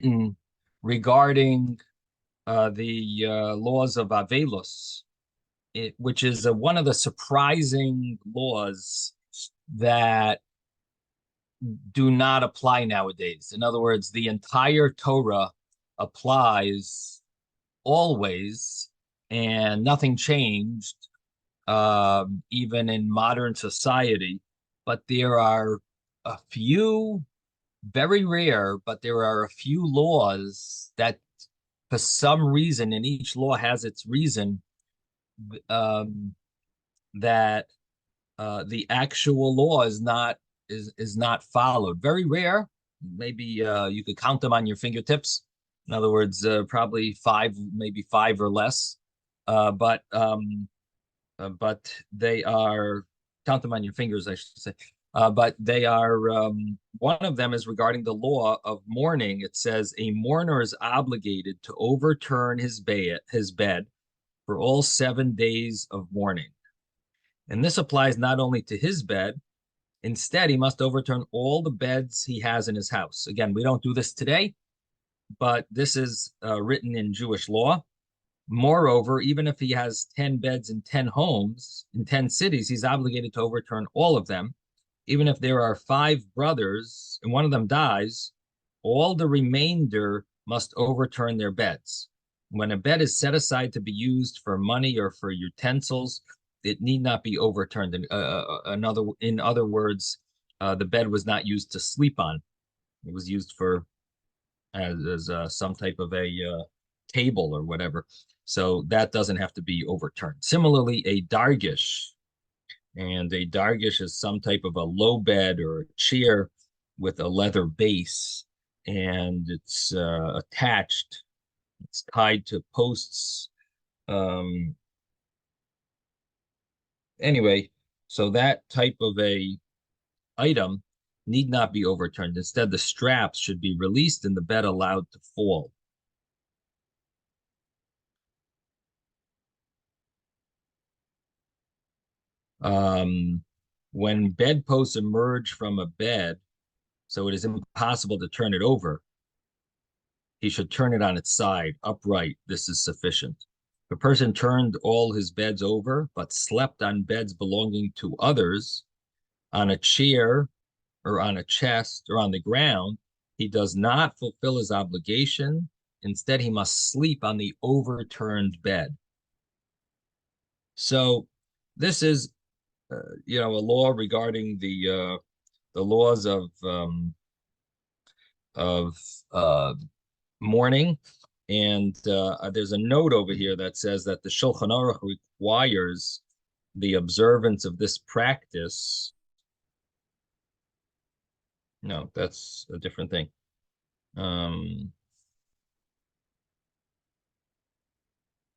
mm, regarding the laws of Avelos, which is one of the surprising laws that do not apply nowadays. In other words, the entire Torah applies always, and nothing changed, even in modern society. But there are a few, very rare, but there are a few laws that, for some reason, and each law has its reason, um, that the actual law is not followed. Very rare. Maybe you could count them on your fingertips. In other words, probably five, maybe five or less. But they are count them on your fingers, I should say. But they are one of them is regarding the law of mourning. It says a mourner is obligated to overturn his bed for all 7 days of mourning. And this applies not only to his bed, instead, he must overturn all the beds he has in his house. Again, we don't do this today, but this is written in Jewish law. Moreover, even if he has 10 beds in 10 homes in 10 cities, he's obligated to overturn all of them. Even if there are five brothers and one of them dies, all the remainder must overturn their beds. When a bed is set aside to be used for money or for utensils, it need not be overturned. In other words, the bed was not used to sleep on. It was used for as some type of a table or whatever. So that doesn't have to be overturned. Similarly, a dargish, and a dargish is some type of a low bed or a chair with a leather base, and it's attached. It's tied to posts. Um, anyway, so that type of a item need not be overturned. Instead, the straps should be released and the bed allowed to fall. Um, when bedposts emerge from a bed, so it is impossible to turn it over, he should turn it on its side, upright. This is sufficient. If a person turned all his beds over, but slept on beds belonging to others, on a chair or on a chest or on the ground, he does not fulfill his obligation. Instead, he must sleep on the overturned bed. So this is, a law regarding the laws of uh, mourning. And there's a note over here that says that the Shulchan Aruch requires the observance of this practice. No, that's a different thing. Um,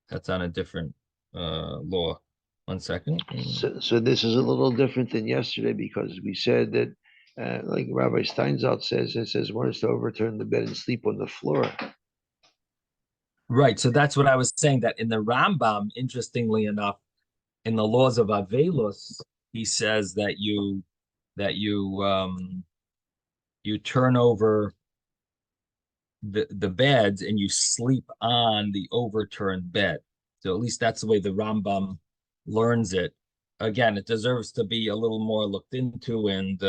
that's on a different law. 1 second. So this is a little different than yesterday because we said that, like Rabbi Steinsaltz says, it says one is to overturn the bed and sleep on the floor. Right. So that's what I was saying, that in the Rambam, interestingly enough, in the laws of Avelos, he says that you turn over the beds and you sleep on the overturned bed. So at least that's the way the Rambam learns it. Again, it deserves to be a little more looked into, and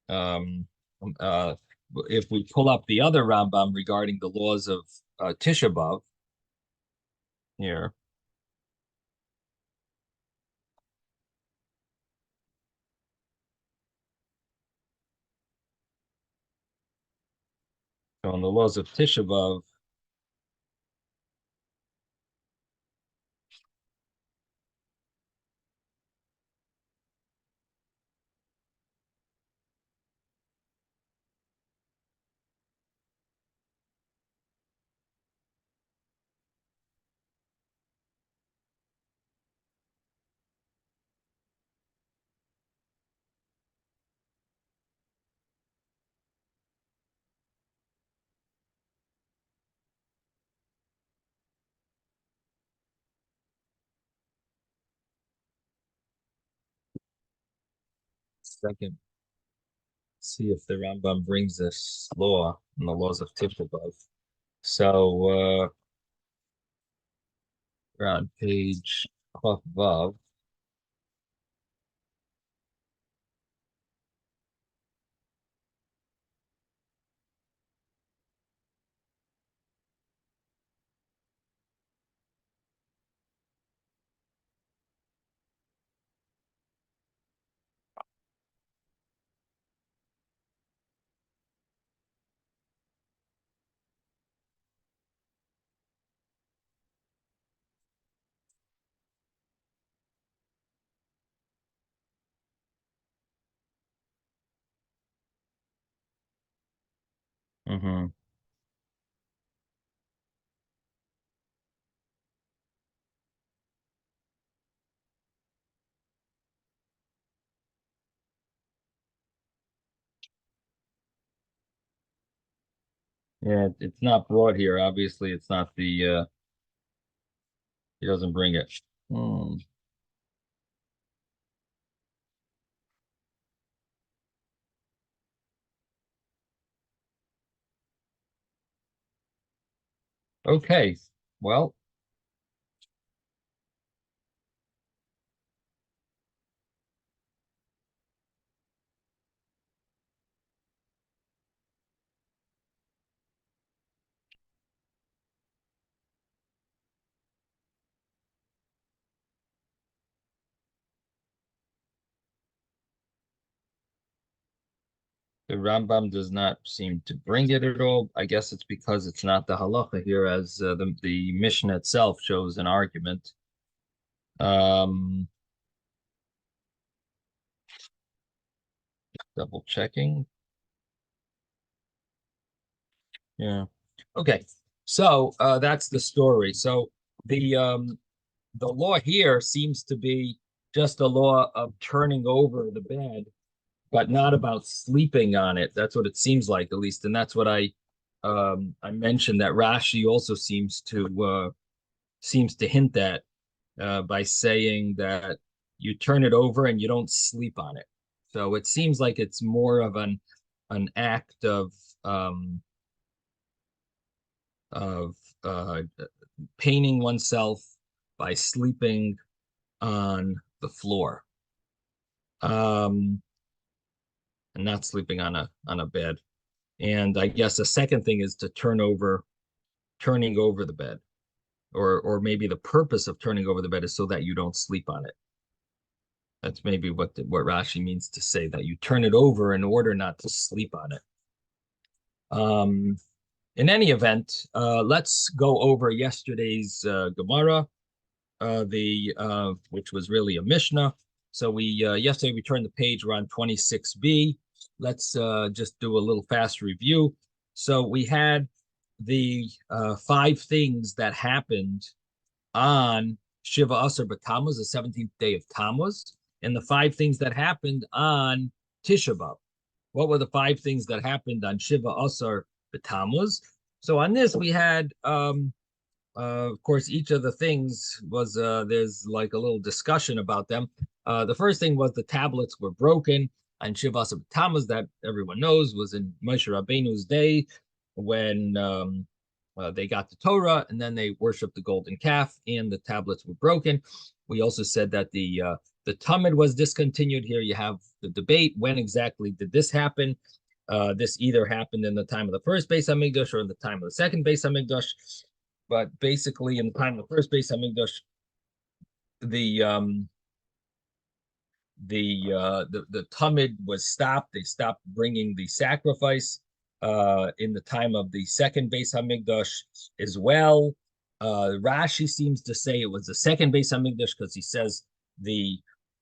um, uh, if we pull up the other Rambam regarding the laws of Tisha B'Av here. So on the laws of Tisha B'Av, second see if the Rambam brings this law and the laws of Tisha B'Av. So we're on page Vav. Mm-hmm. Yeah, it's not brought here. Obviously, it's not the he doesn't bring it. Hmm. Okay. Well, the Rambam does not seem to bring it at all. I guess it's because it's not the halacha here, as the Mishnah itself shows an argument. Um, double checking. Yeah. Okay. So that's the story. So the law here seems to be just a law of turning over the bed, but not about sleeping on it. That's what it seems like, at least, and that's what I mentioned that Rashi also seems to hint at by saying that you turn it over and you don't sleep on it. So it seems like it's more of an act um, of painting oneself by sleeping on the floor, um, and not sleeping on a bed. And I guess the second thing is to turning over the bed, or maybe the purpose of turning over the bed is so that you don't sleep on it. That's maybe what Rashi means to say, that you turn it over in order not to sleep on it. In any event, let's go over yesterday's Gemara, the which was really a Mishnah. So we yesterday we turned the page. We're on 26b. Let's just do a little fast review. So we had the five things that happened on Shiva Asar B'Tammuz, the 17th day of Tammuz, and the five things that happened on Tisha B'Av. What were the five things that happened on Shiva Asar B'Tammuz? So on this we had, of course, each of the things was there's like a little discussion about them. The first thing was the tablets were broken on Shiva Asar B'Tammuz, that everyone knows was in Moshe Rabbeinu's day when they got the Torah, and then they worshipped the golden calf, and the tablets were broken. We also said that the Talmud was discontinued. Here you have the debate: when exactly did this happen? This either happened in the time of the first Beis Hamikdash or in the time of the second Beis Hamikdash. But basically, in the time of the first Beis Hamikdash, the um, the Talmud was stopped. They stopped bringing the sacrifice in the time of the second Beis Hamikdash as well. Rashi seems to say it was the second Beis Hamikdash because he says the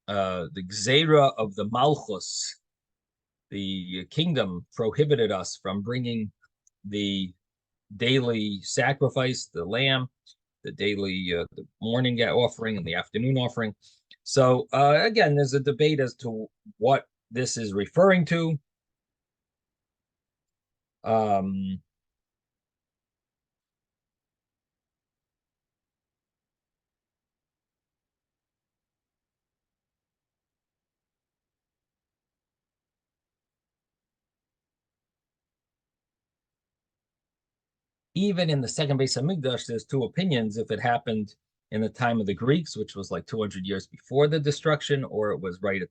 Gzeira of the Malchus, the kingdom, prohibited us from bringing the daily sacrifice, the lamb, the daily the morning offering and the afternoon offering. So again, there's a debate as to what this is referring to. Um, even in the second Beis Hamikdash, there's two opinions if it happened in the time of the Greeks, which was like 200 years before the destruction, or it was right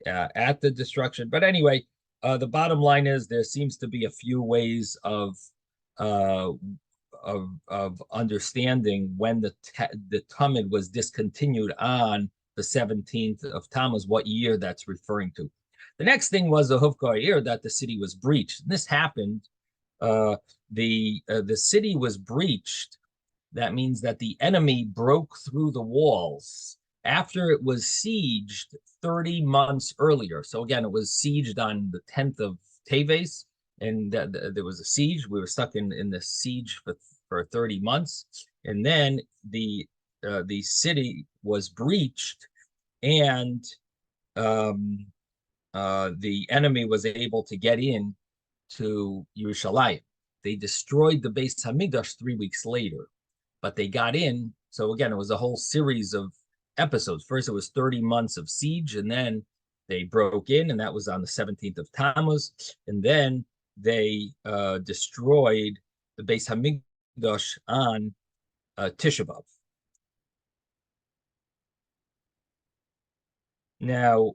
at the destruction. But anyway, the bottom line is there seems to be a few ways uh, of understanding when the Talmud was discontinued on the 17th of Tammuz, what year that's referring to. The next thing was the Huvkar year that the city was breached. And this happened. The city was breached. That means that the enemy broke through the walls after it was sieged 30 months earlier. So again, it was sieged on the 10th of Teves, and there was a siege. We were stuck in the siege for 30 months, and then the city was breached, and the enemy was able to get in to Yerushalayim. They destroyed the Beis Hamikdash 3 weeks later, but they got in. So again, it was a whole series of episodes. First, it was 30 months of siege, and then they broke in, and that was on the 17th of Tammuz. And then they destroyed the Beis Hamikdash on Tisha B'Av. Now,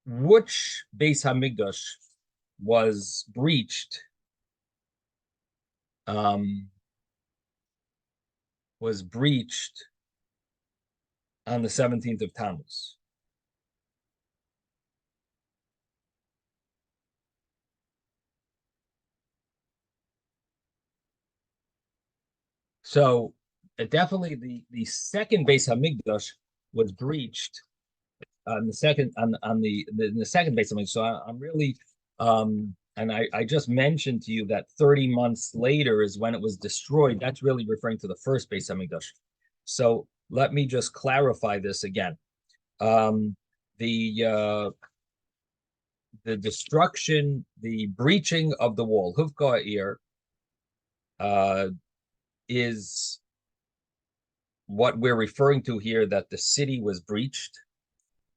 which Beis Hamikdash was breached? Was breached on the 17th of Tammuz. So definitely the second Beis Hamikdash was breached on the second the second Beis Hamikdash. So I'm really and I just mentioned to you that 30 months later is when it was destroyed. That's really referring to the first Beis Hamikdash. So let me just clarify this again. The destruction, the breaching of the wall, Huvka is what we're referring to here, that the city was breached.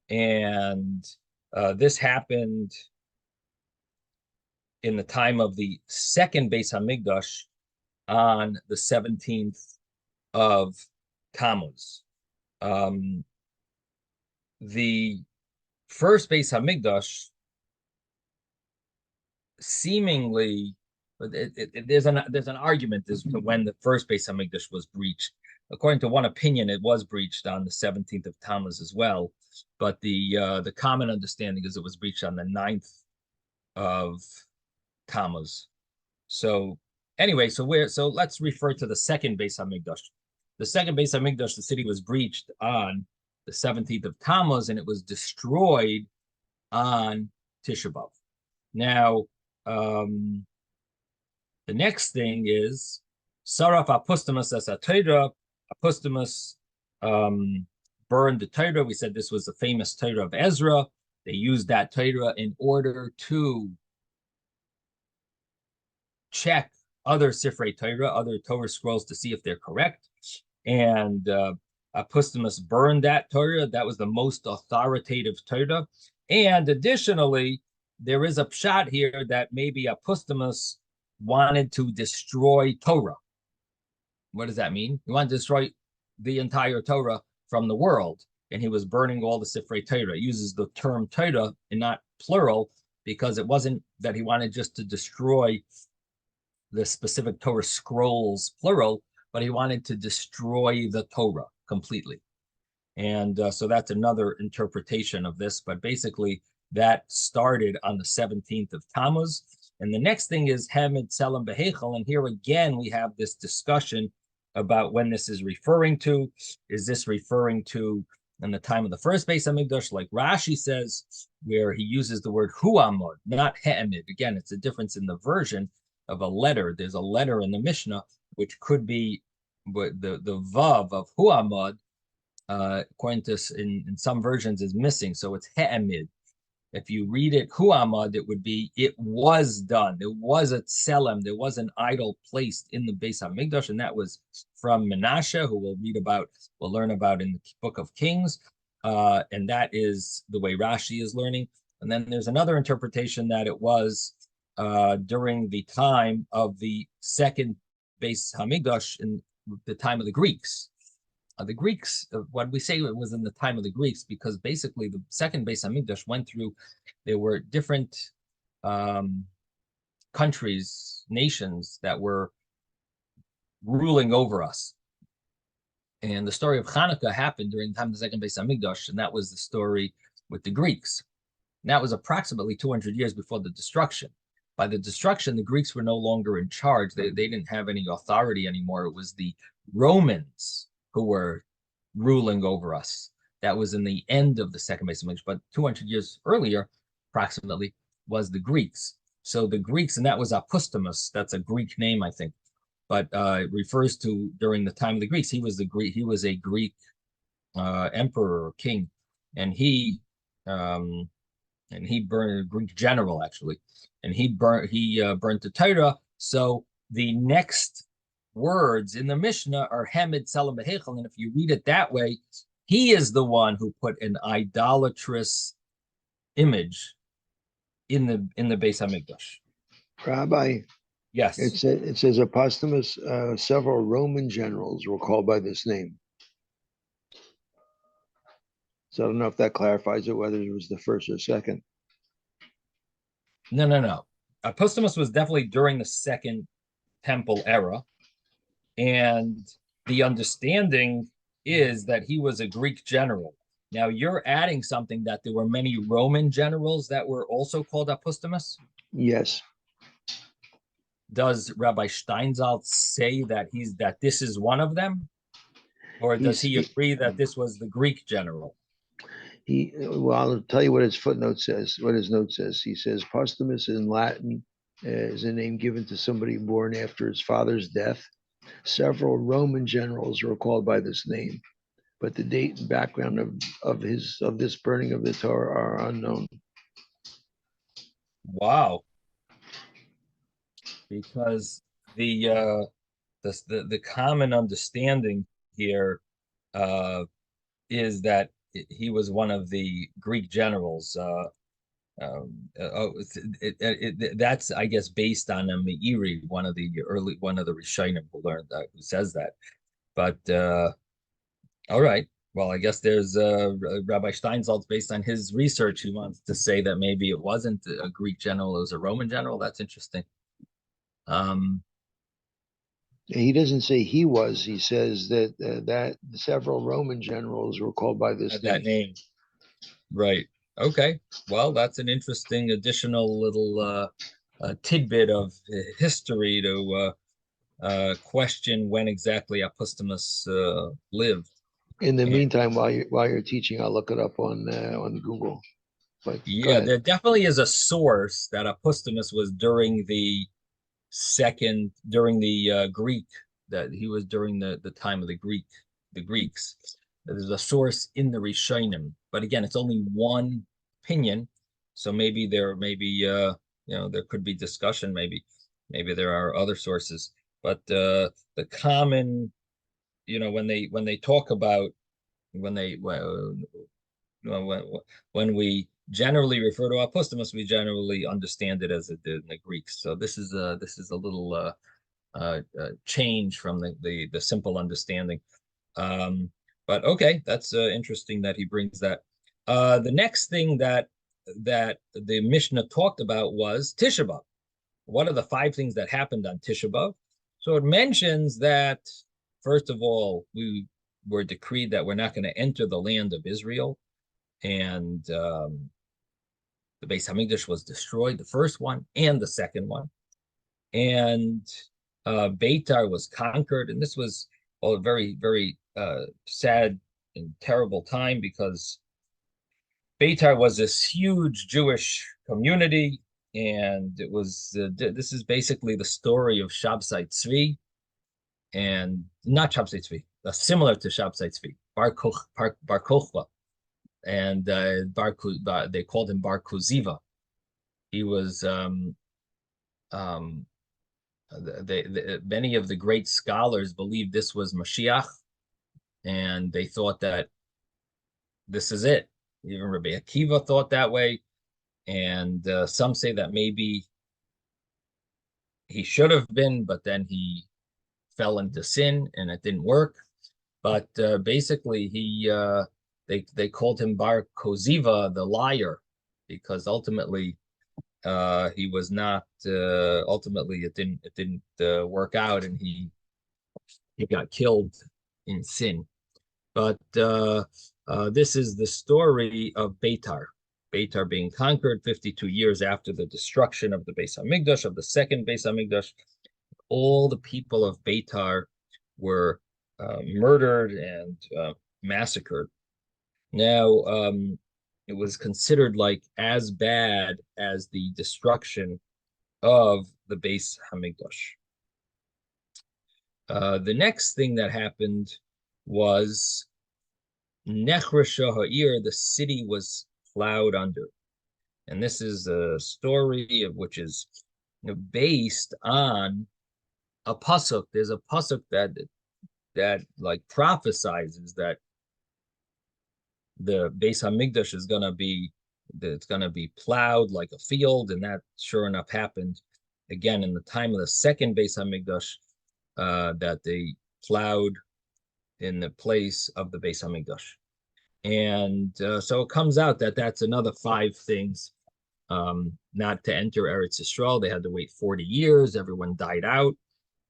And this happened in the time of the second Beis Hamikdash on the 17th of Tammuz. The first Beis Hamikdash seemingly, there's an argument as to when the first Beis Hamikdash was breached. According to one opinion, it was breached on the 17th of Tammuz as well, but the common understanding is it was breached on the 9th of Tammuz. So anyway, so let's refer to the second Beis Hamikdash. The second Beis Hamikdash, the city was breached on the 17th of Tammuz, and it was destroyed on Tisha B'Av. Now, the next thing is Saraf Apostamus as a Torah. Apostamus burned the Torah. We said this was the famous Torah of Ezra. They used that Torah in order to check other Sifrei Torah, other Torah scrolls, to see if they're correct. And Apostamus burned that Torah. That was the most authoritative Torah. And additionally, there is a pshat here that maybe Apostamus wanted to destroy Torah. What does that mean? He wanted to destroy the entire Torah from the world, and he was burning all the Sifrei Torah. He uses the term Torah and not plural because it wasn't that he wanted just to destroy the specific Torah scrolls, plural, but he wanted to destroy the Torah completely. And so that's another interpretation of this. But basically, that started on the 17th of Tammuz. And the next thing is Hamed Tselem Behechel. And here again, we have this discussion about when this is referring to. Is this referring to in the time of the first Beis Hamikdash, like Rashi says, where he uses the word huamod, not he'emid. Again, it's a difference in the version of a letter. There's a letter in the Mishnah, which could be the vav of huamod, according to in some versions, is missing. So it's he'emid. If you read it huamad, it would be, it was done. There was a tselem. There was an idol placed in the Beis Hamikdash, and that was from Menashe, who we'll learn about in the Book of Kings. And that is the way Rashi is learning. And then there's another interpretation that it was during the time of the second Beis Hamikdash in the time of the Greeks. The Greeks, what we say it was in the time of the Greeks, because basically the second Beis Hamikdash went through, there were different countries, nations that were ruling over us. And the story of Hanukkah happened during the time of the second Beis Hamikdash, and that was the story with the Greeks. And that was approximately 200 years before the destruction. By the destruction, the Greeks were no longer in charge. They didn't have any authority anymore. It was the Romans who were ruling over us. That was in the end of the second Beis Hamikdash. But 200 years earlier, approximately, was the Greeks. So the Greeks, and that was Apostomus. That's a Greek name, I think. But it refers to during the time of the Greeks. He was a Greek emperor or king, and he burned a Greek general actually, and he burnt the Torah. So the next words in the Mishnah are Hamed Selam Behechel, and if you read it that way, he is the one who put an idolatrous image in the Beis Hamikdash. Rabbi, Yes. it says Apostomus, several Roman generals were called by this name. So I don't know if that clarifies it, whether it was the first or second. No. Apostomus was definitely during the second temple era. And the understanding is that he was a Greek general. Now you're adding something that there were many Roman generals that were also called Apostomus? Yes. Does Rabbi Steinsaltz say that this is one of them? Or does he agree that this was the Greek general? Well, I'll tell you what his footnote says, what his note says. He says Postumus in Latin is a name given to somebody born after his father's death. Several Roman generals were called by this name, but the date and background of this burning of the Torah are unknown. Wow. Because the common understanding here is that he was one of the Greek generals. That's, I guess, based on a Meiri, one of the Rishonim who learned that, who says that. But all right, well, I guess there's Rabbi Steinsaltz, based on his research, who wants to say that maybe it wasn't a Greek general, it was a Roman general. That's interesting. He doesn't say he was. He says that several Roman generals were called by this name. Right. Okay. Well, that's an interesting additional little tidbit of history to question when exactly Apostomus lived. In the meantime, while you're teaching, I'll look it up on Google. But yeah, there definitely is a source that Apostomus was during the Greek, that he was during the time of the Greeks. There's a source in the Rishonim, but again, it's only one opinion. So maybe there could be discussion. Maybe there are other sources, but the common, when they talk about when we generally refer to Apostomus, we generally understand it as it did in the Greeks. So this is a little change from the simple understanding. But okay, that's interesting that he brings that. The next thing that the Mishnah talked about was Tisha B'Av. What are the 5 things that happened on Tisha B'Av? So it mentions that, first of all, we were decreed that we're not going to enter the land of Israel, and the Beis Hamikdash was destroyed, the first one and the second one, and Beitar was conquered, and this was a very, very sad and terrible time, because Beitar was this huge Jewish community, and it was this is basically the story of Shabsai Tzvi, and not Shabsai Tzvi, similar to Shabsai Tzvi, Bar Kochba, and they called him Bar Koziva. He was many of the great scholars believed this was Mashiach, and they thought that this is it. Even Rabbi Akiva thought that way, and some say that maybe he should have been, but then he fell into sin and it didn't work. But basically, they called him Bar Koziva, the liar, because ultimately he was not. Ultimately, it didn't work out, and he got killed in sin. But this is the story of Beitar. Beitar being conquered 52 years after the destruction of the Beis Hamikdash, of the second Beis Hamikdash. All the people of Beitar were murdered and massacred. Now, it was considered like as bad as the destruction of the Beis Hamikdash. The next thing that happened was Nechresha Ha'ir, the city was plowed under. And this is a story of which is based on a pasuk. There's a pasuk that like prophesizes that the Beis Hamikdash is gonna be it's gonna be plowed like a field, and that sure enough happened again in the time of the second Beis Hamikdash, that they plowed in the place of the Beis Hamikdash. And so it comes out that that's another five things not to enter Eretz Yisrael. They had to wait 40 years. Everyone died out.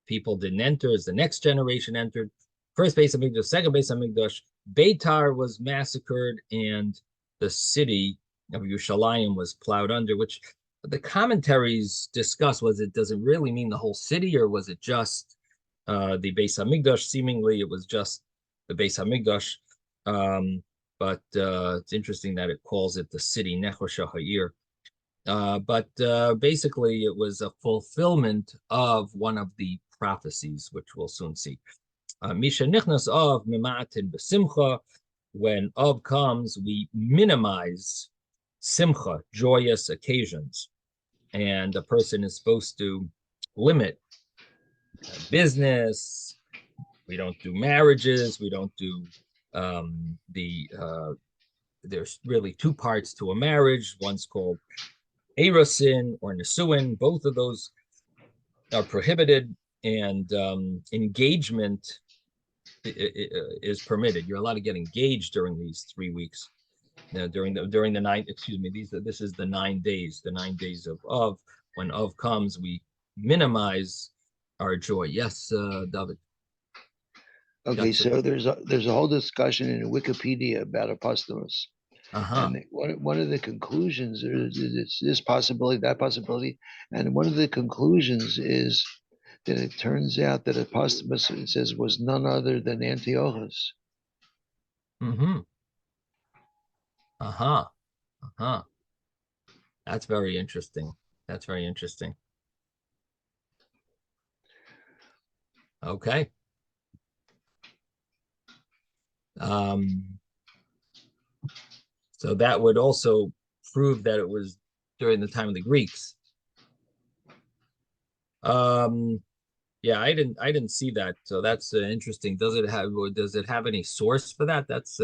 People didn't enter as the next generation entered. First Beis Hamikdash, second Beis Hamikdash. Beitar was massacred, and the city of Yerushalayim was plowed under, which the commentaries discuss. Does it really mean the whole city, or was it just the Beis Hamikdash? Seemingly, it was just the Beis Hamikdash. But it's interesting that it calls it the city, Nechosha Ha'ir. But basically, it was a fulfillment of one of the prophecies, which we'll soon see. Misha Nichnas of Mimatin Besimcha. When Av comes, we minimize Simcha, joyous occasions. And a person is supposed to limit business. We don't do marriages. We don't do there's really two parts to a marriage. One's called Erosin or Nisuin. Both of those are prohibited, and engagement is permitted. You're allowed to get engaged during these 3 weeks. During the nine, excuse me, this is the 9 days, the 9 days of Av. When Av comes, we minimize our joy. Yes, David. Okay, so there's a whole discussion in Wikipedia about apostolos. And one of the conclusions is it's this possibility, that possibility, and one of the conclusions is that it turns out that apostolos, it says, was none other than Antiochus. Mm-hmm. Uh-huh. Uh-huh. That's very interesting. That's very interesting. Okay. So that would also prove that it was during the time of the Greeks. Yeah, I didn't see that. So that's interesting. Does it have any source for that? That's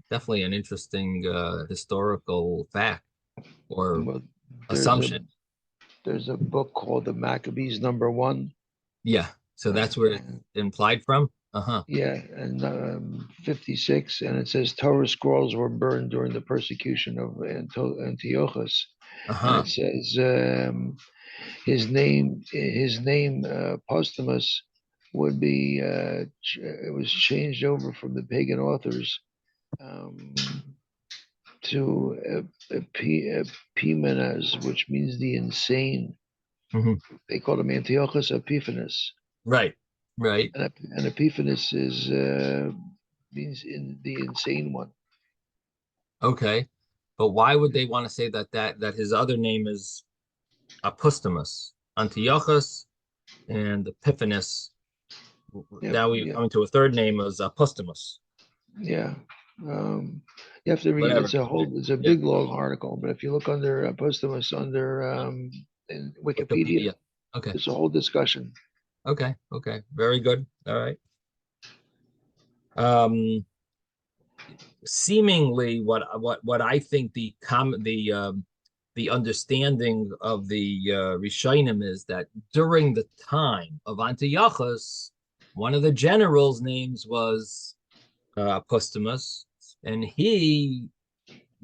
definitely an interesting historical fact or Well, assumption. there's a book called The Maccabees #1. Yeah. So that's where it's implied from. Uh-huh. Yeah, and 56, and it says Torah scrolls were burned during the persecution of Antiochus, and Uh-huh. it says his name posthumous would be it was changed over from the pagan authors um, to Epimenes, which means the insane. Mm-hmm. They called him Antiochus Epiphanes. Right. Right. And Epiphanes is means in the insane one. Okay. But why would they want to say that his other name is Apostomus, Antiochus, and Epiphanes? Yep, Now we yep, come to a third name as Apostomus. yeah. You have to read. Whatever. It's a Yeah. big long article, but if you look under Apostomus under in Wikipedia, Wikipedia. Okay. there's a whole discussion. Okay. Okay. Very good. All right. Um, Seemingly, what I think the the understanding of the Rishonim is that during the time of Antiochus, one of the generals' names was Apostomus, and he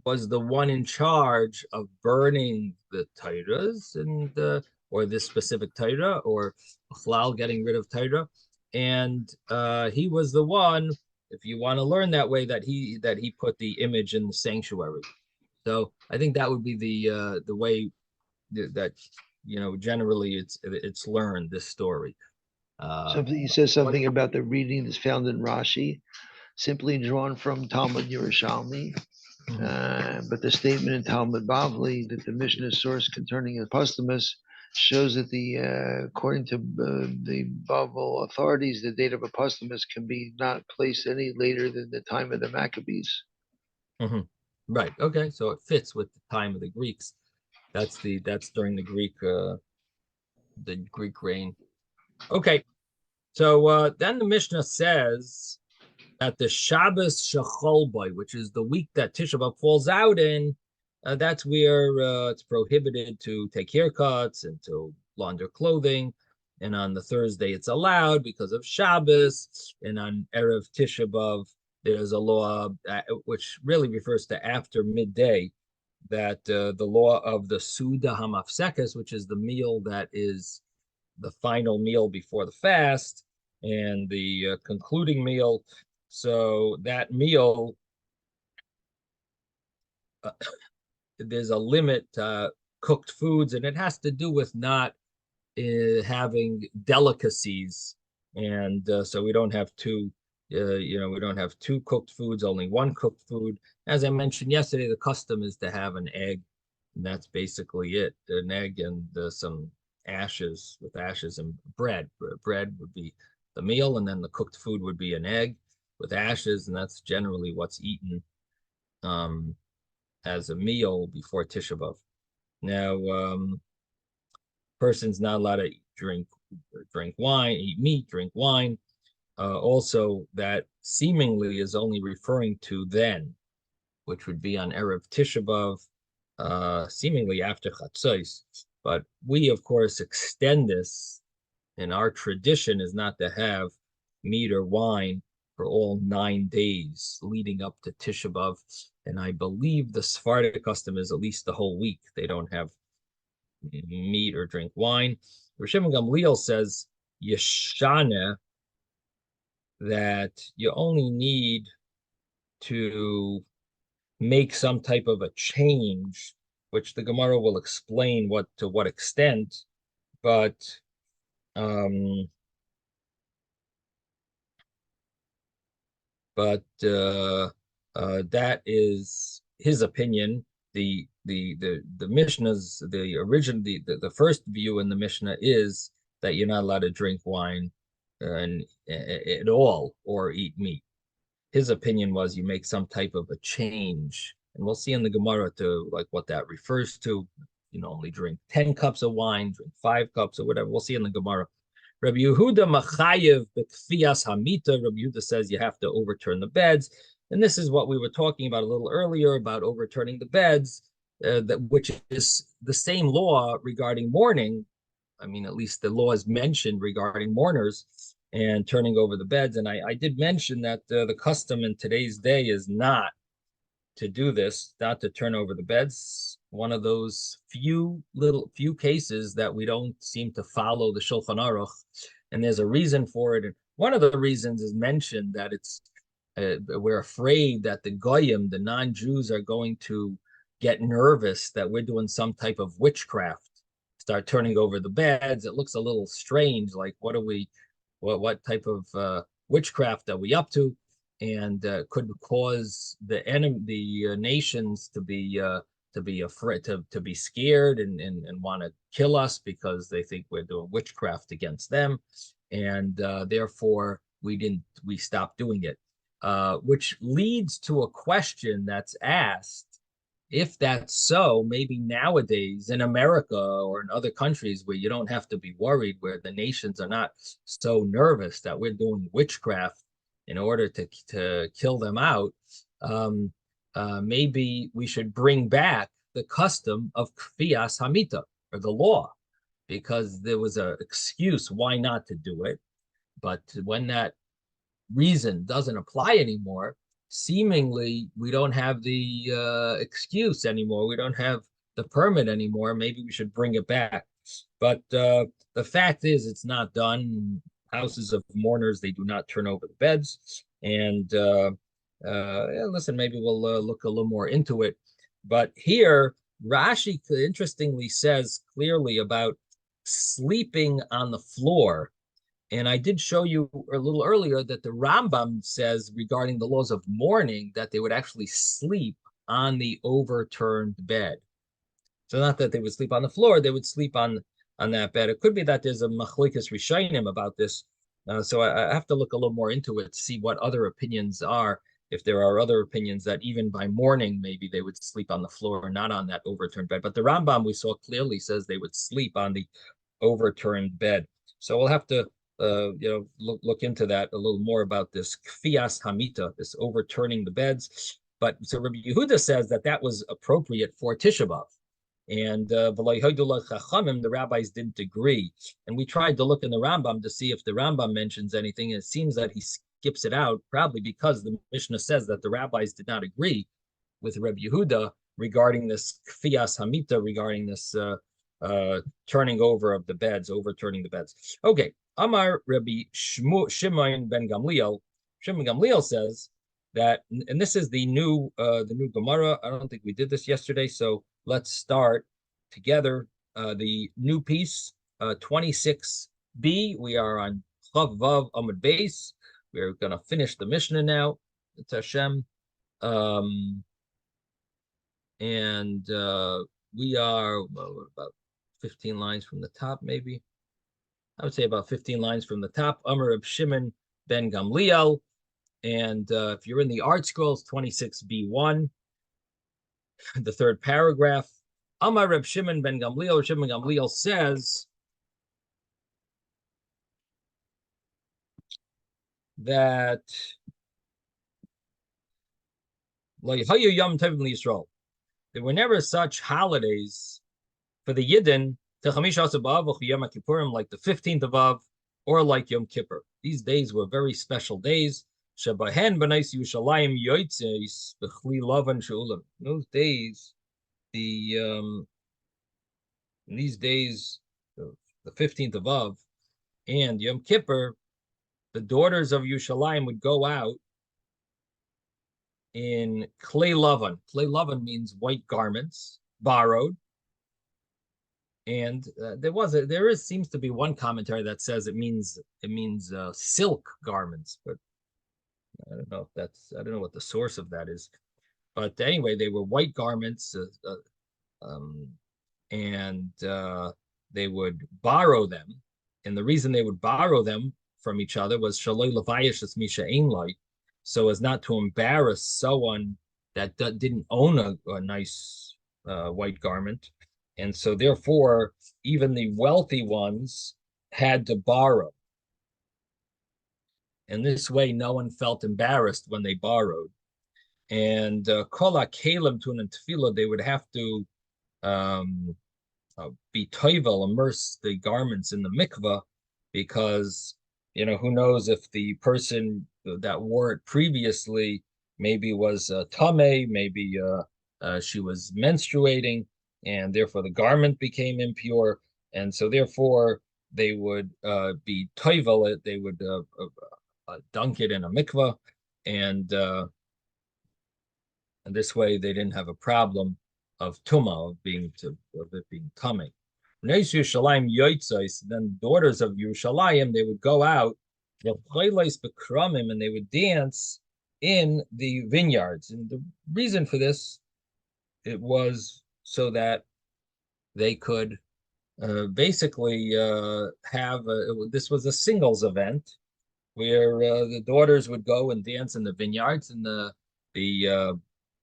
was the one in charge of burning the Torahs and or this specific Torah or Chlal getting rid of Torah, and he was the one. If you want to learn that way, that he put the image in the sanctuary. So I think that would be the way that generally it's learned, this story. Something he says something about the reading that's found in Rashi, simply drawn from Talmud Yerushalmi. But the statement in Talmud Bavli that the Mishnah source concerning Apostomus shows that according to the Bavel authorities, the date of Apostomus can be not placed any later than the time of the Maccabees. Mm-hmm. Right. Okay. So it fits with the time of the Greeks. That's during the Greek reign. Okay. So then the Mishnah says that the Shabbos Shecholboi, which is the week that Tisha B'Av falls out in, that's where it's prohibited to take haircuts and to launder clothing. And on the Thursday, it's allowed because of Shabbos. And on Erev Tisha B'Av, there's a law which really refers to after midday, that the law of the Suda Hamafsekes, which is the meal that is the final meal before the fast and the concluding meal. So that meal, there's a limit to cooked foods, and it has to do with not having delicacies. And so we don't have we don't have two cooked foods, only one cooked food. As I mentioned yesterday, the custom is to have an egg, and that's basically it. An egg and some ashes and bread. Bread would be the meal, and then the cooked food would be an egg with ashes, and that's generally what's eaten as a meal before Tisha B'Av. Now, person's not allowed to drink wine, eat meat, drink wine. Also, that seemingly is only referring to then, which would be on Erev Tisha B'Av, seemingly after Chatzos. But we, of course, extend this, and our tradition is not to have meat or wine for all 9 days leading up to Tisha B'Av. And I believe the Sephardic custom is at least the whole week. They don't have meat or drink wine. Rav Shimon Gamliel says, Yeshana, that you only need to make some type of a change, which the Gemara will explain to what extent, but that is his opinion. The Mishnah's the first view in the Mishnah is that you're not allowed to drink wine at all or eat meat. His opinion was you make some type of a change, and we'll see in the Gemara to like what that refers to. Only drink 10 cups of wine, drink 5 cups or whatever. We'll see in the Gemara. Rabbi Yehuda Machayev B'Kfiyas Hamita. Rabbi Yehuda says you have to overturn the beds, and this is what we were talking about a little earlier about overturning the beds, which is the same law regarding mourning. I mean, at least the law is mentioned regarding mourners and turning over the beds. And I did mention that the custom in today's day is not to do this, not to turn over the beds. One of those few cases that we don't seem to follow the Shulchan Aruch, and there's a reason for it. And one of the reasons is mentioned that it's we're afraid that the goyim, the non-Jews, are going to get nervous that we're doing some type of witchcraft, start turning over the beds. It looks a little strange, like what type of witchcraft are we up to, and could cause the nations to be afraid, to be scared and want to kill us because they think we're doing witchcraft against them, and therefore we stopped doing it, which leads to a question that's asked. If that's so, maybe nowadays in America or in other countries where you don't have to be worried, where the nations are not so nervous that we're doing witchcraft in order to kill them out, maybe we should bring back the custom of kfiyas hamita, or the law, because there was an excuse why not to do it. But when that reason doesn't apply anymore, seemingly we don't have the excuse anymore. We don't have the permit anymore. Maybe we should bring it back. But the fact is, it's not done. Houses of mourners, they do not turn over the beds. And listen, maybe we'll look a little more into it. But here, Rashi interestingly says clearly about sleeping on the floor. And I did show you a little earlier that the Rambam says regarding the laws of mourning that they would actually sleep on the overturned bed. So not that they would sleep on the floor, they would sleep on that bed. It could be that there's a machlikas rishonim about this. So I have to look a little more into it to see what other opinions are. If there are other opinions that even by morning, maybe they would sleep on the floor, not on that overturned bed. But the Rambam we saw clearly says they would sleep on the overturned bed. So we'll have to look into that a little more about this kfiyas hamita, this overturning the beds. But so Rabbi Yehuda says that that was appropriate for Tisha B'Av. And the rabbis didn't agree. And we tried to look in the Rambam to see if the Rambam mentions anything. And it seems that he skips it out, probably because the Mishnah says that the rabbis did not agree with Rabbi Yehuda regarding this kfiyas hamita, regarding this turning over of the beds, overturning the beds. Okay, Amar Rabbi Shimon ben Gamliel. Shimon Gamliel says that, and this is the new Gemara. I don't think we did this yesterday, so let's start together. The new piece, 26b. We are on Chav Vav Amud Beis. We're going to finish the Mishnah now. It's Hashem. And we are about 15 lines from the top, maybe. I would say about 15 lines from the top. Amar Reb Shimon ben Gamliel. And if you're in the art scrolls, 26b1, the third paragraph. Amar Reb Shimon ben Gamliel. Reb Shimon ben Gamliel says that there were never such holidays for the Yidden like the 15th of Av or like Yom Kippur. These days were very special days. In those days, in these days, the 15th of Av and Yom Kippur, the daughters of Yerushalayim would go out in clay lavan. Clay lavan means white garments, borrowed. And seems to be one commentary that says it means silk garments, but I don't know what the source of that is. But anyway, they were white garments, and they would borrow them. And the reason they would borrow them from each other was shaloi levayish es misha ein lo, so as not to embarrass someone that didn't own a nice white garment. And so therefore, even the wealthy ones had to borrow. And this way, no one felt embarrassed when they borrowed. And kol ha'kelim tunan tefillah, they would have to be toivel, immerse the garments in the mikvah, because, who knows if the person that wore it previously maybe was tameh, maybe she was menstruating, and therefore the garment became impure. And so therefore they would be toivel it, they would dunk it in a mikvah, and this way they didn't have a problem of tumah, of it being tummy. Then daughters of Yerushalayim, they would go out, and they would dance in the vineyards. And the reason for this, it was so that they could basically this was a singles event where the daughters would go and dance in the vineyards, and the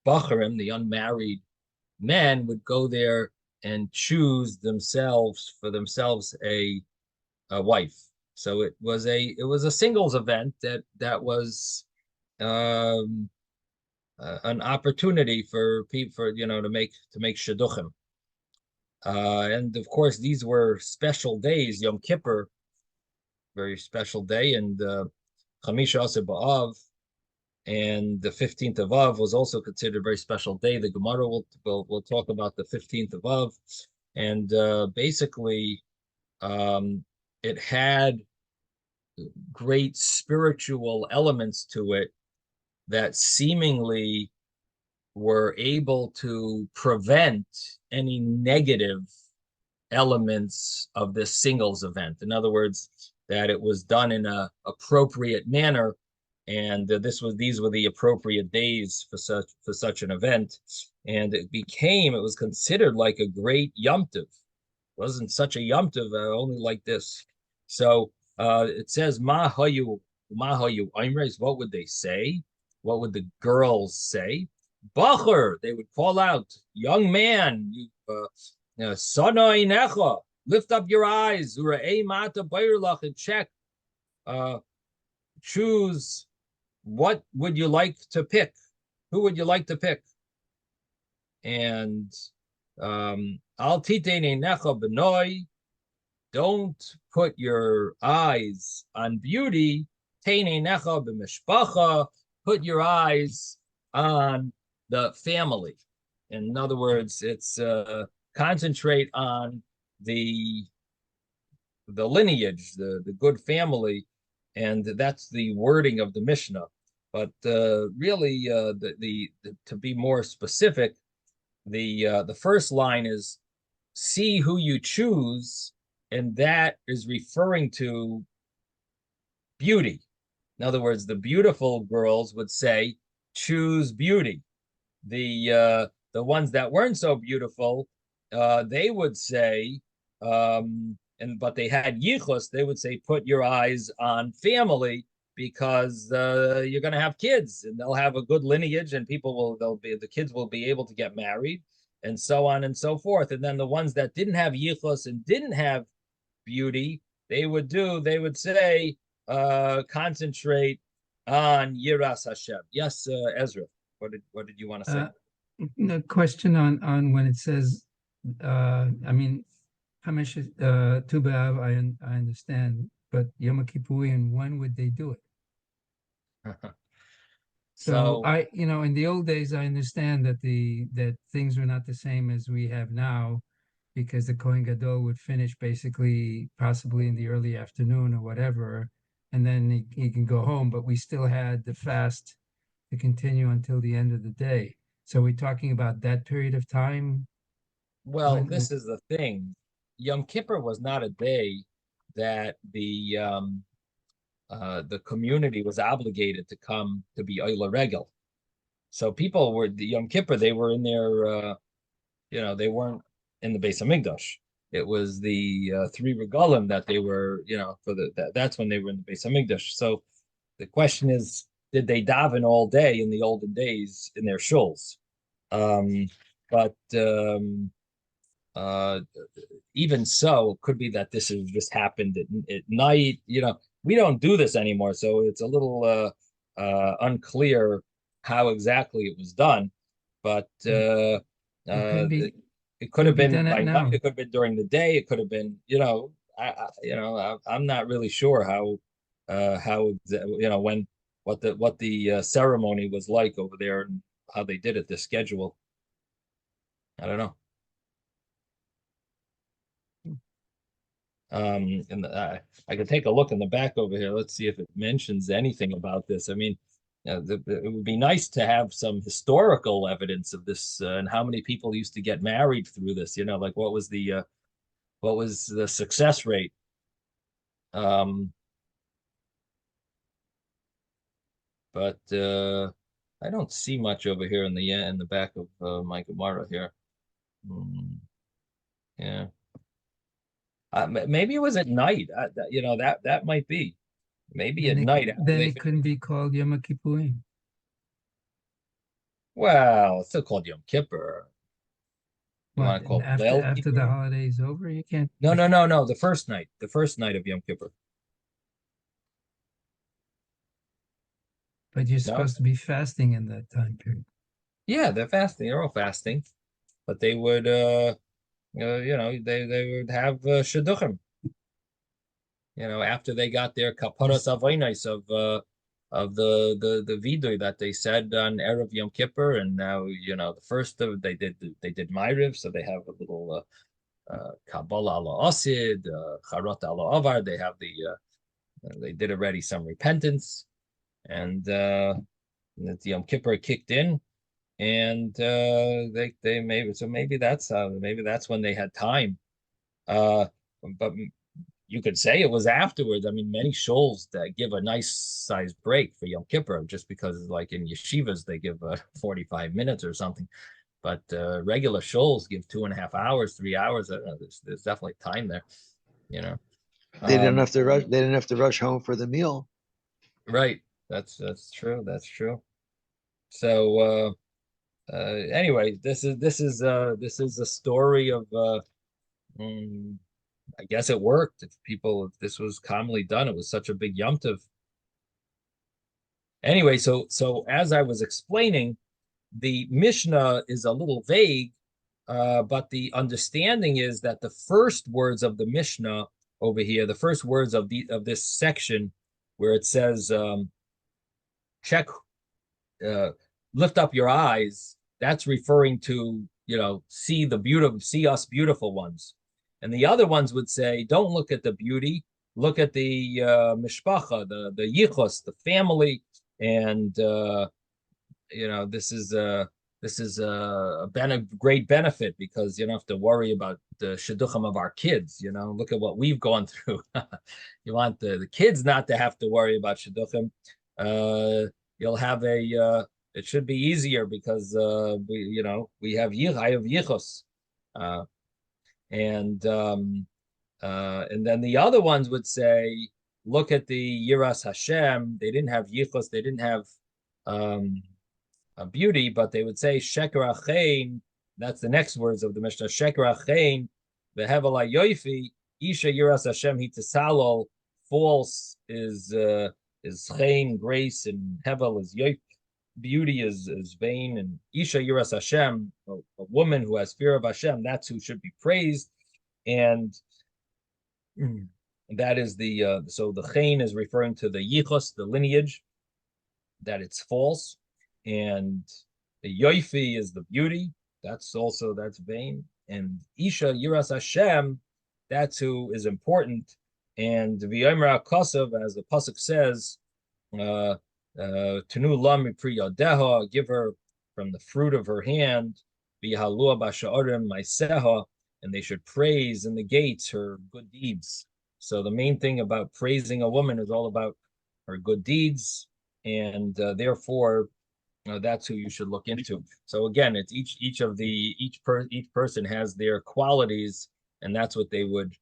bacharim, the unmarried men, would go there and choose for themselves a wife. So it was a singles event that was an opportunity for people to make shidduchim. And of course, these were special days. Yom Kippur, very special day, and Chamisha Asar B'Av, and the 15th of Av was also considered a very special day. The Gemara will talk about the 15th of Av, and basically, it had great spiritual elements to it that seemingly were able to prevent any negative elements of this singles event. In other words, that it was done in an appropriate manner, and these were the appropriate days for such an event, and it was considered like a great Yom Tov. It wasn't such a Yom Tov, only like this. So it says Mahayu Imres. What would they say? What would the girls say? Bacher, they would call out, young man, Sanoi Necha, lift up your eyes, and check. Choose what would you like to pick? Who would you like to pick? And Al Titene Necha Benoi, don't put your eyes on beauty. Tene Necha B'mishpacha, put your eyes on the family. In other words, it's concentrate on the lineage, the good family, and that's the wording of the Mishnah. But really, to be more specific, the first line is see who you choose, and that is referring to beauty. In other words, the beautiful girls would say, choose beauty. The ones that weren't so beautiful, they would say, but they had yichus, they would say, put your eyes on family, because you're going to have kids, and they'll have a good lineage, and the kids will be able to get married, and so on and so forth. And then the ones that didn't have yichus and didn't have beauty, they would say, concentrate on Yiras Hashem. Yes, Ezra. What did you want to say? The question on when it says, I mean, Hamish Tu B'Av, I understand, but Yom Kippurim, when would they do it? So in the old days, I understand that things were not the same as we have now, because the Kohen Gadol would finish basically possibly in the early afternoon or whatever, and then he can go home. But we still had the fast to continue until the end of the day. So we're talking about that period of time. Well, this is the thing. Yom Kippur was not a day that the community was obligated to come to be Oila Regel. So people were the Yom Kippur, they were in their they weren't in the Beis Hamikdash. It was the three regalim that they were, that's when they were in the Beis Hamikdash. So the question is, did they daven all day in the olden days in their shuls? But even so, it could be that this has just happened at night. We don't do this anymore, so it's a little unclear how exactly it was done. But it could have been by night. It could have been during the day. It could have been, I'm not really sure how when what the ceremony was like over there and how they did it, the schedule. I don't know. And I could take a look in the back over here. Let's see if it mentions anything about this. I mean, it would be nice to have some historical evidence of this, and how many people used to get married through this. Like what was the success rate? But I don't see much over here in the back of my Gemara here. Yeah. Maybe it was at night. That might be. Maybe at night. Then it couldn't be called Yom Kippurim. Well, it's still called Yom Kippur. You want to call it after the holiday is over? You can't. No. The first night of Yom Kippur. But you're supposed to be fasting in that time period. Yeah, they're fasting. They're all fasting, but they would, they would have shidduchim. After they got their kaparas avonos of the vidui that they said on Erev Yom Kippur, and now the first of they did Ma'ariv, so they have a little Kabbalah ala Osid, Charot ala Avar. They did already some repentance, and the Yom Kippur kicked in, and they maybe that's when they had time. But you could say it was afterwards. I mean, many shuls that give a nice sized break for Yom Kippur, just because, like in yeshivas, they give 45 minutes or something. But regular shuls give 2.5 hours, 3 hours. I don't know, there's definitely time there, you know. They didn't Um, have to rush. They didn't have to rush home for the meal. right. That's true. That's true. So anyway, this is a story of mm, I guess it worked. If this was commonly done, it was such a big Yom Tov. Anyway, so as I was explaining, the Mishnah is a little vague, but the understanding is that the first words of the Mishnah over here, the first words of this section, where it says check, uh, lift up your eyes, that's referring to see us beautiful ones, and the other ones would say don't look at the beauty, look at the mishpacha, the yichos, the family, and this is a great benefit because you don't have to worry about the shidduchim of our kids. Look at what we've gone through. You want the kids not to have to worry about shidduchim. You'll have it should be easier because we have I have yichos, uh, and then the other ones would say, look at the Yiras Hashem. They didn't have yichos. They didn't have um, a beauty, but they would say sheker achein. That's the next words of the Mishnah. Sheker achein vehevel yoifi isha yiras Hashem hitasalol. False is chein, grace, and hevel is yoif. Beauty is vain, and isha yiras Hashem, a woman who has fear of Hashem, that's who should be praised, and that is so the chein is referring to the yichos, the lineage, that it's false, and the yoifi is the beauty. That's vain. And isha yiras Hashem, that's who is important. And v'yomer kosav, as the pasuk says, tenu lam mipri yadeha, give her from the fruit of her hand, v'halua b'sha'arim maiseha, and they should praise in the gates her good deeds. So the main thing about praising a woman is all about her good deeds, and therefore that's who you should look into. So again, it's each person has their qualities, and that's what they would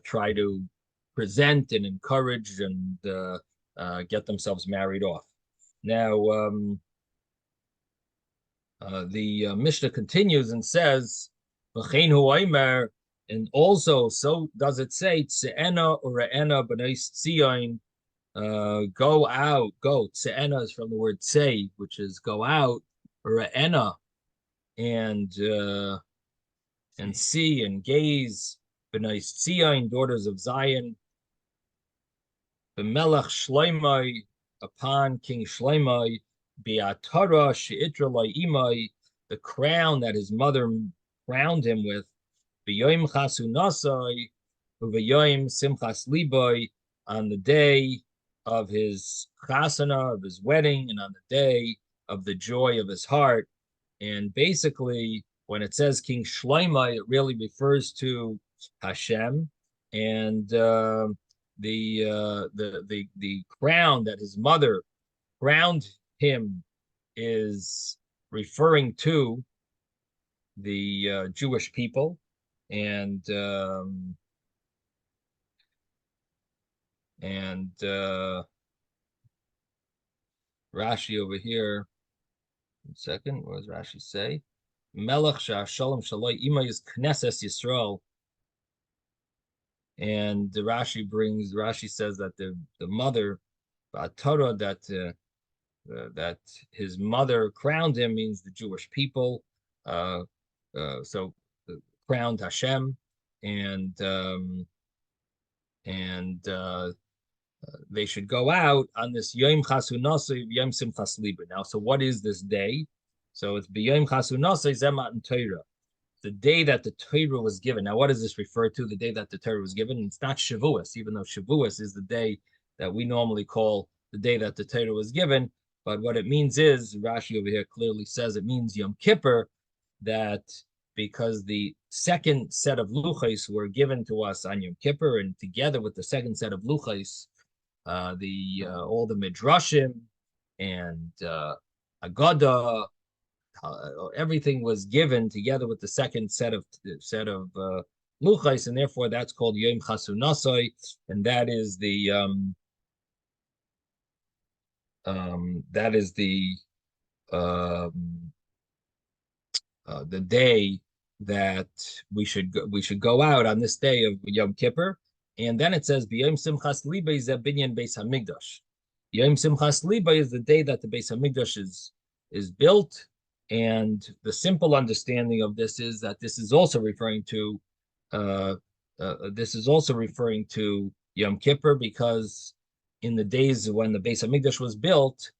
try to present and encourage and get themselves married off. Now, the Mishnah continues and says, and also, so does it say, Tse'ena ure'ena b'nais tzion, go out, go. Tse'ena is from the word tsei, which is go out, re'ena, and see and gaze. B'nais tzion, daughters of Zion. B'melech shleimai, upon King Shleimai. Bi'atara she'itra imai, the crown that his mother crowned him with. B'yoim chasunasai, u'v'yoim simchas liboi, on the day of his chasana, of his wedding, and on the day of the joy of his heart. And basically, when it says King Shlomo, it really refers to Hashem, and the crown that his mother crowned him is referring to the Jewish people, and Rashi over here. 1 second, what does Rashi say? Melech Shalom Shaloi Ima is Knesses Yisrael, and the Rashi says that the mother Torah, that that his mother crowned him means the Jewish people. Uh, so crowned Hashem, and and they should go out on this Yom Chasunasai, Yom Simchas Liba. Now, so what is this day? So it's B'Yom Chasunasai Zemat Torah, the day that the Torah was given. Now, what does this refer to? The day that the Torah was given? It's not Shavuos, even though Shavuos is the day that we normally call the day that the Torah was given. But what it means is, Rashi over here clearly says it means Yom Kippur, that because the second set of luchos were given to us on Yom Kippur, and together with the second set of luchos, all the midrashim and Agada, everything was given together with the second set of luchos, and therefore that's called Yom Chasunasai, and that is the day that we should go out on this day of Yom Kippur. And then it says B'Yom Simchas Liba Binyan Beis Hamikdash. Yom Simchas Liba is the day that the Beis Hamikdash is built. And the simple understanding of this is that this is also referring to Yom Kippur, because in the days when the Beis Hamikdash was built,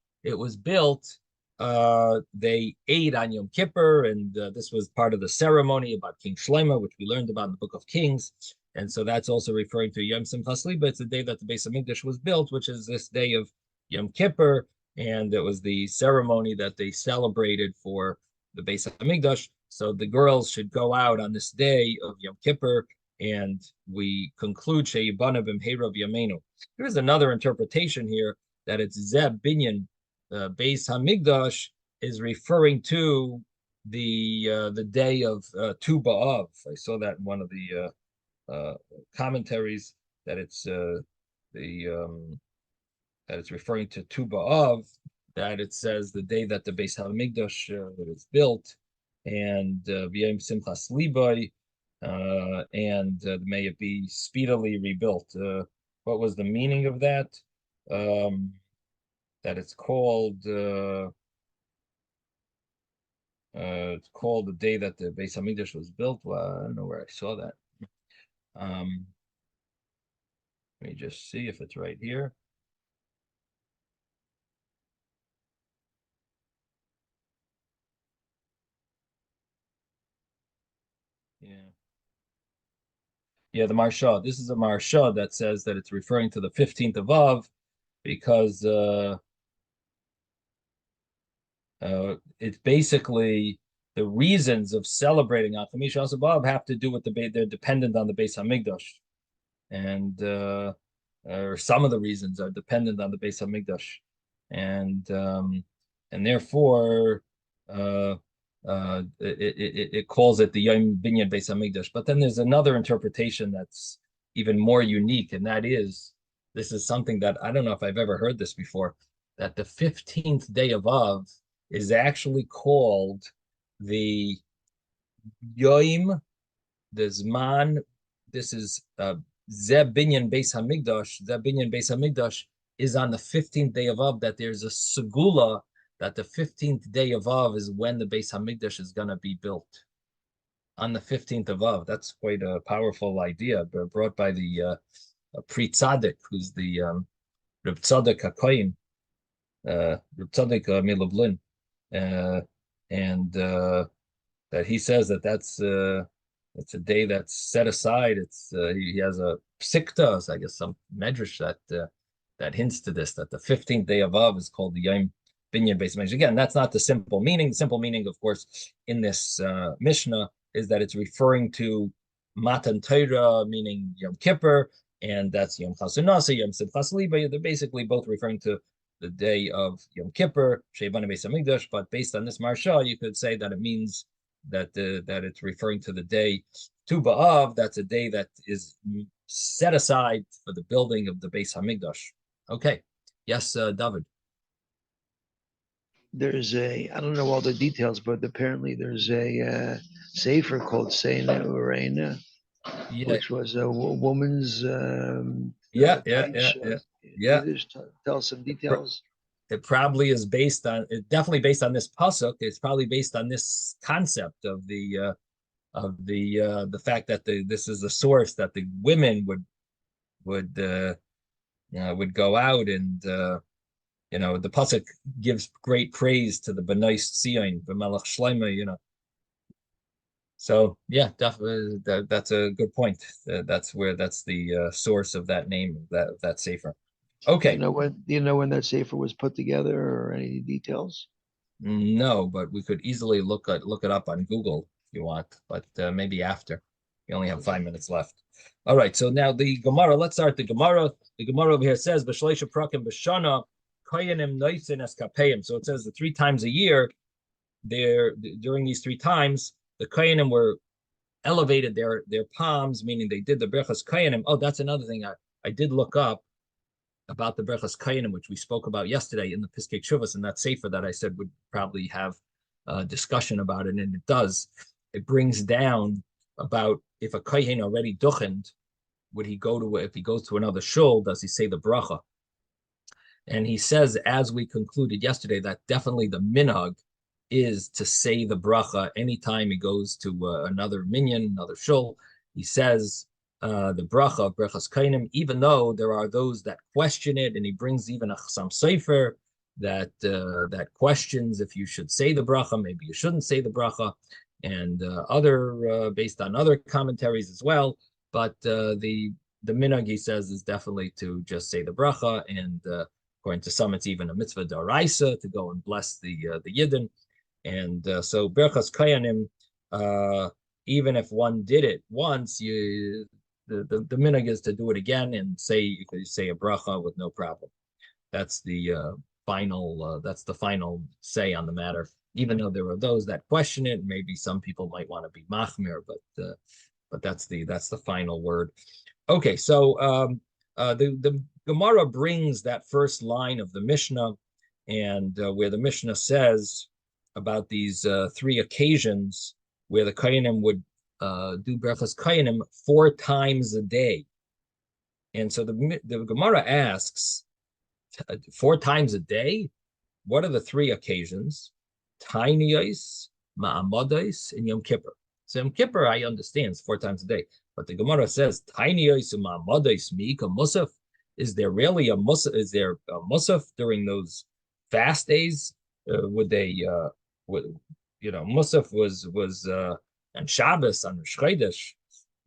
they ate on Yom Kippur, and this was part of the ceremony about King Shlomo, which we learned about in the Book of Kings. And so that's also referring to Yom Simchas Liba. It's the day that the Beis Hamikdash was built, which is this day of Yom Kippur, and it was the ceremony that they celebrated for the Beis Hamikdash. So the girls should go out on this day of Yom Kippur, and we conclude Sheyibana b'mheira b'yameinu. There is another interpretation here that it's Zeb Binyan Beis Hamikdash is referring to the day of Tu B'Av. I saw that in one of the commentaries that it's referring to Tu B'Av, that it says the day that the Beis Hamikdash is built, and V'yom Simchas Libai, and may it be speedily rebuilt. What was the meaning of that? That it's called the day that the Beis Hamikdash was built. Well, I don't know where I saw that. Let me just see if it's right here. Yeah, the Marsha. This is a Marsha that says that it's referring to the 15th of Av, because it's basically the reasons of celebrating on Chamisha B'Av have to do with they're dependent on the Beis Hamikdash, and or some of the reasons are dependent on the Beis Hamikdash, and therefore it calls it the Yom Binyan Beis Hamikdash. But then there's another interpretation that's even more unique, and that is, this is something that I don't know if I've ever heard this before, that the 15th day of Av is actually called the Yom, the Zman. This is Zeb Binyan Beis Hamikdash. Zeb Binyan Beis Hamikdash is on the 15th day of Av, that there's a segula that the 15th day of Av is when the Beis Hamikdash is going to be built. On the 15th of Av. That's quite a powerful idea, brought by the Pri Tzaddik, who's the Reb Tzaddik HaKoyin, Reb Tzaddik Milublin, and that he says that that's it's a day that's set aside. It's he has a psikta, I guess some medrash that hints to this, that the 15th day of Av is called the Yom Binyan Beis Hamikdash. Again, that's not the simple meaning. The simple meaning, of course, in this Mishnah is that it's referring to Matan Torah, meaning Yom Kippur, and that's Yom Chasunasa, Yom Simchas Liba. They're basically both referring to the day of Yom Kippur, Sheivana Beis Hamikdash. But based on this Marsha, you could say that it means that it's referring to the day Tu B'Av. That's a day that is set aside for the building of the Beis Hamikdash. Okay, yes, David. There's I don't know all the details, but apparently there's a sefer called Seina Ureina, which was a woman's yeah. Yiddish, tell some details. it probably is based on, it's definitely based on this pasuk. It's probably based on this concept of the fact that this is the source that the women would go out and the pasuk gives great praise to the B'nai Tzion, the Melech Shlomo, So yeah, definitely that's a good point. That's the source of that name that sefer. Okay. Do you know when that sefer was put together or any details? No, but we could easily look it up on Google if you want, but maybe after. We only have 5 minutes left. All right, so now the Gemara. Let's start the Gemara. The Gemara over here says b'shleisha prakim b'shana koyanim noisin eskapeim. So it says that 3 times a year, during these 3 times, the koyanim were elevated their palms, meaning they did the brechas koyanim. Oh, that's another thing I did look up about the brechas koyanim, which we spoke about yesterday in the Piskei Teshuvos, and that sefer that I said would probably have a discussion about it, and it does. It brings down about if a kohen already duchened, would he go to, if he goes to another shul, does he say the bracha? And he says, as we concluded yesterday, that definitely the minhag is to say the bracha anytime he goes to another minyan, another shul. He says the bracha, brechas kainim, even though there are those that question it, and he brings even a Chassam Sofer that questions if you should say the bracha, maybe you shouldn't say the bracha, and other based on other commentaries as well. But the minhag, he says, is definitely to just say the bracha, and according to some, it's even a mitzvah daraisa to go and bless the yidden. And so berachas kayanim, even if one did it once, the minhag is to do it again and you could say a bracha with no problem. That's the final say on the matter. Even though there are those that question it, maybe some people might want to be machmir, but that's the final word. Okay, so the Gemara brings that first line of the Mishnah, and where the Mishnah says about these 3 occasions where the Kohanim would do Berachas Kohanim 4 times a day. And so the Gemara asks, 4 times a day? What are the 3 occasions? Taanis, Ma'amadais, and Yom Kippur. So Yom Kippur, I understand, it's 4 times a day. But the Gemara says, Taanis and Ma'amadais, Mi'ika Musaf. Is there really a Musaf? Is there a Musaf during those fast days? Would they Musaf was on Shabbos, on Rosh Chodesh,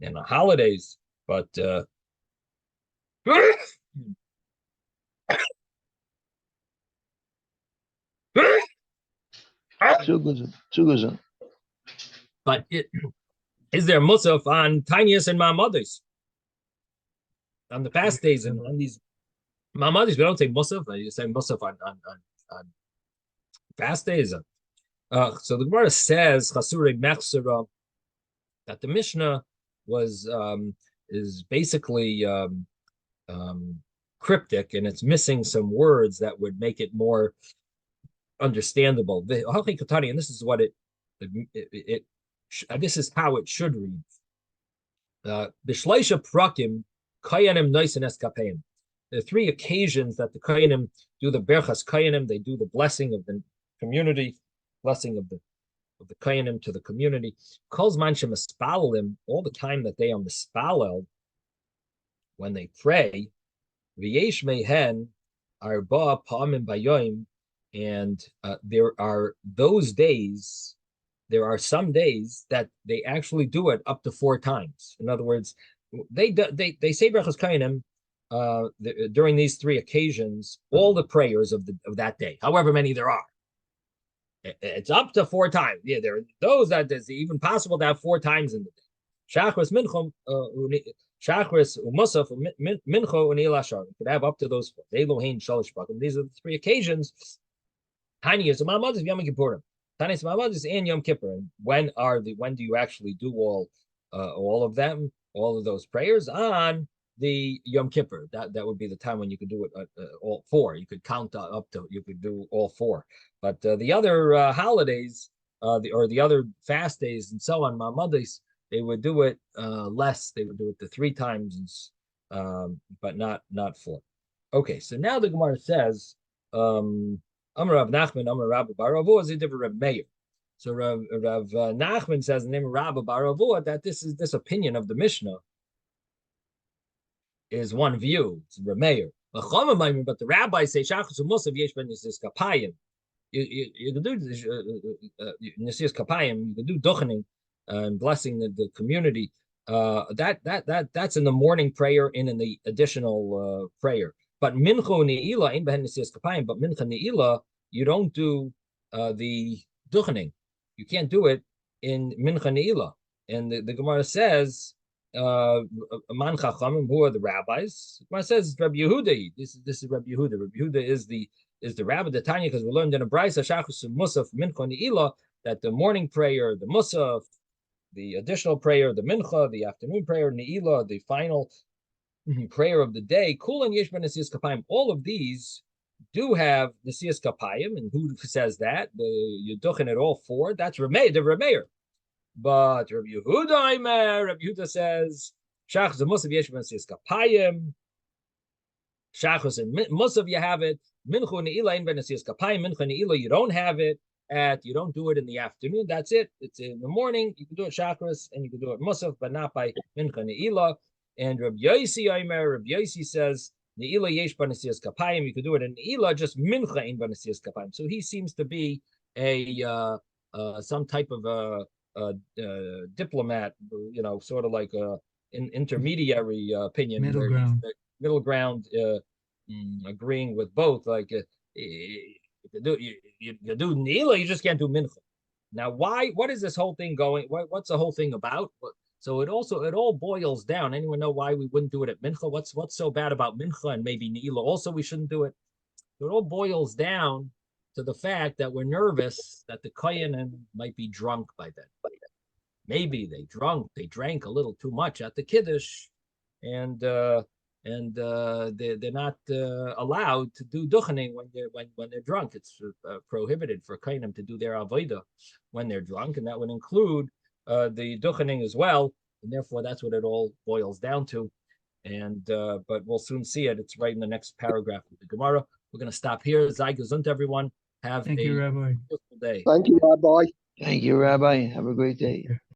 and the holidays, but but is there Musaf on Tinius and Ma'amadis? On the fast days and on these Ma'amadis, we don't say Musaf. You say Musaf on fast days. So the Gemara says Chasure Mechsera that the Mishnah is basically cryptic, and it's missing some words that would make it more understandable. The Hachi Katani, and this is what this is how it should read. B'shleisha prakim kayanim noisin eskapeim. There are 3 occasions that the kayanim do the berchas kayanim. They do the blessing of the community, blessing of the kayanim to the community. Calls mancha mispalalim, all the time that they are mispalel, when they pray. V'yesh mehen arba pa'amim bayoim, and there are those days. There are some days that they actually do it up to 4 times. In other words, they say berachas kayanim during these 3 occasions, all the prayers of that day, however many there are. It's up to 4 times. Yeah, there are those that it's even possible to have 4 times in the day. Shachris minchom, Shachris umusaf mincho unil ashar. You could have up to those 4. Elohein shalosh pakim. These are the 3 occasions. Taanis and Ma'amadis Yom Kippurim. Taanis Ma'amadis and Yom Kippur. And when do you actually do all of them, all of those prayers on the Yom Kippur? That would be the time when you could do it all 4. You could count up to, you could do all 4. But the other holidays, the other fast days and so on, Ma'amadis, they would do it less. They would do it the 3 times, but not 4. Okay, so now the Gemara says Amar Rav Nachman, Amar Rabba Bar Avua is a different Rav Meir. So Rav Nachman says in the name of Rabba Bar Avua that this opinion of the Mishnah is one view. It's Rav Meir. But the rabbis say Shachus Musav Yesh Ben Nisis Kapayim. You can do Nisis Kapayim. You can do Duchening and blessing the community. That's in the morning prayer and in the additional prayer. But mincha ne'ilah ain't behen nesiyas kapayim. But mincha ne'ilah, you don't do the duchening. You can't do it in mincha ne'ilah. And the Gemara says, man chachamim, who are the rabbis? The Gemara says Rabbi Yehuda. This is Rabbi Yehuda. Rabbi Yehuda is the rabbi, the Tanya, because we learned in a brayso shachus musaf mincha ne'ilah that the morning prayer, the musaf, the additional prayer, the mincha, the afternoon prayer, ne'ilah, the final prayer of the day, kul and yesh ben nesiyas kapayim. All of these do have nesiyas kapayim, and who says that? You're duching it all four. That's the Rameir. But Rabbi Yehuda says shachus and musav yesh ben nesiyas kapayim. Shachus and musav you have it. Mincha ne'ilah in ben nesiyas kapayim. Mincha ne'ilah you don't have it. You don't do it in the afternoon. That's it. It's in the morning. You can do it shachris and you can do it musaf, but not by mincha ne'ilah. And Rabbi Yosi says ne'ilah yesh b'nesiyas kapayim. You can do it in ne'ilah, just mincha in b'nesiyas kapayim. So he seems to be a some type of a diplomat, sort of like an intermediary opinion, middle ground, agreeing with both, like. You do ne'ilah, you just can't do mincha. Now, why? What is this whole thing going? What's the whole thing about? So it all boils down. Anyone know why we wouldn't do it at mincha? What's so bad about mincha and maybe ne'ilah also we shouldn't do it? So it all boils down to the fact that we're nervous that the koyanim might be drunk by then. Maybe they drank a little too much at the kiddush, and they're not allowed to do duchening when they're drunk. It's prohibited for kohanim to do their avodah when they're drunk, and that would include the duchening as well. And therefore, that's what it all boils down to. And but we'll soon see it. It's right in the next paragraph of the Gemara. We're going to stop here. Sei gesund, everyone. Have Thank you, Rabbi. beautiful day. Thank you, Rabbi. Thank you, Rabbi. Have a great day.